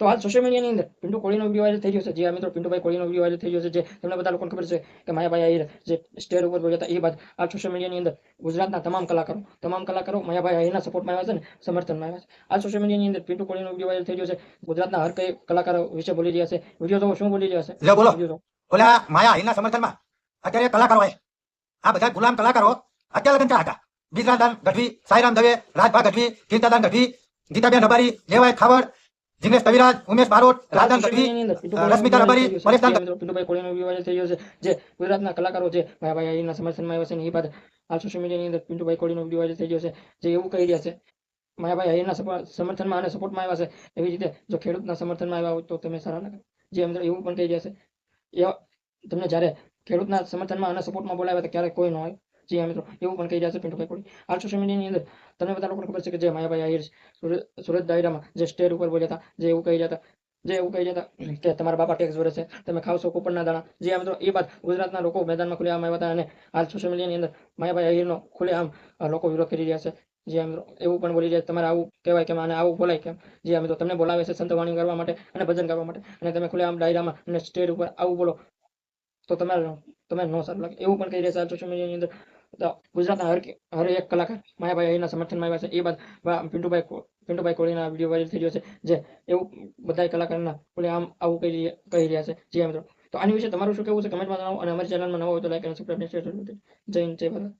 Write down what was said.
તો હાલ સોશિયલ મીડિયાની અંદર પિન્ટુ કોહલીનો વિડીયો વાયરલ થઈ રહ્યો છે. જે આ મિત્રો પિન્ટુભાઈ કોહલીનો વિડીયો વાયરલ થઈ રહ્યો છે, જે તમને બધા લોકોને ખબર છે કે માયાભાઈ આહિર જે સ્ટેજ ઉપર બોલ્યા હતા એ બાદ આ સોશિયલ મીડિયાની અંદર ગુજરાતના તમામ કલાકારો માયાભાઈ આહિરના સપોર્ટમાં આવ્યા છે ને સમર્થનમાં આવ્યા છે. આ સોશિયલ મીડિયાની અંદર પિન્ટુ કોહલીનો વિડીયો વાયરલ થઈ રહ્યો છે. ગુજરાતના હર કઈ કલાકારો વિશે બોલી રહ્યા છે. વિડીયો જોવો શું બોલી રહ્યા છે. બોલો વિડીયો જોવો. ઓલા માયા આહિરના સમર્થનમાં અત્યારે કલાકારો આ બધા ગુલામ કલાકારો અત્યારે લગન ચા હતા. બીજરાદાન ગઢવી, સાઈરામ દવે, રાજભા ગઢવી, કીર્તાદાન ગઢવી, ગીતાબેન રબારી, લેવાય ખાવડ, જિગ્નેશ તવિરાજ, ઉમેશ બારોટ, રાજદાન ગઢવી, રશ્મિતા રબારી, પરેશદાન પિન્ટુભાઈ કોહલીનો વિડીયો વાયરલ થઈ રહ્યો છે. જે ગુજરાતના કલાકારો છે માયાભાઈ આહિરના સમર્થનમાં આવ્યા છે ને એ બાદ હાલ સોશિયલ મીડિયાની અંદર પિન્ટુભાઈ કોહલીનો વિડીયો વાયરલ થઈ રહ્યો છે. જે એવું કહી રહ્યા છે માયાભાઈ આહિરના સમર્થનમાં અને સપોર્ટમાં આવ્યા છે. એવી રીતે જો ખેડૂતના સમર્થનમાં આવ્યા હોય તો તમે સારા લાગે. જે મિત્રો એવું પણ કહી રહ્યા છે તમને જ્યારે ખેડૂતના સમર્થનમાં અને સપોર્ટમાં બોલાવ્યા તો ક્યારેક કોઈ ન હોય. જી મિત્રો એવું પણ કહી રહ્યા છે પિન્ટુભાઈ કોહલી. હાલ સોશિયલ મીડિયાની અંદર તમને બધા લોકોને ખબર છે કે જે માયાભાઈ આહિર સુરત દાયરામાં જે સ્ટેજ ઉપર બોલ્યા હતા, જે એવું કહી રહ્યા હતા કે તમારા બાપા ટેક્સ ભરે છે, તમે ખાવશો કુપનના દાણા. જે મિત્રો એ બાદ ગુજરાતના લોકો મેદાનમાં ખુલ્લેઆમ આવ્યા હતા અને હાલ સોશિયલ મીડિયાની અંદર માયાભાઈ આહિરનો ખુલ્લેઆમ લોકો વિરોધ કરી રહ્યા છે. જે મિત્રો એવું પણ બોલી રહ્યા તમારે આવું કહેવાય કેમ અને આવું બોલાય કેમ. જે મિત્રો તમને બોલાવે છે સંતવાણી કરવા માટે અને ભજન કરવા માટે અને તમે ખુલ્લેઆમ ડાયરામાં અને સ્ટેજ ઉપર આવું બોલો તો તમે ન સારું લાગે. એવું પણ કહી રહ્યા છે સોશિયલ મીડિયાની અંદર. તો ગુજરાતના હર એક કલાકાર માયાભાઈ આહિરના સમર્થનમાં આવ્યા છે. એ બાદ પિન્ટુભાઈ કોહલીના વિડીયો વાયરલ થઈ રહ્યો છે. જે એવું બધા કલાકારના બોલે આમ આવું કહી રહ્યા છે. જી મિત્રો તો આની વિશે તમારું શું કહેવું છે કમેન્ટમાં જણાવો અને અમારી ચેનલમાં નવો હોય તો લાઈક અને સબસ્ક્રાઇબ જય હિન્દ જય ભારત.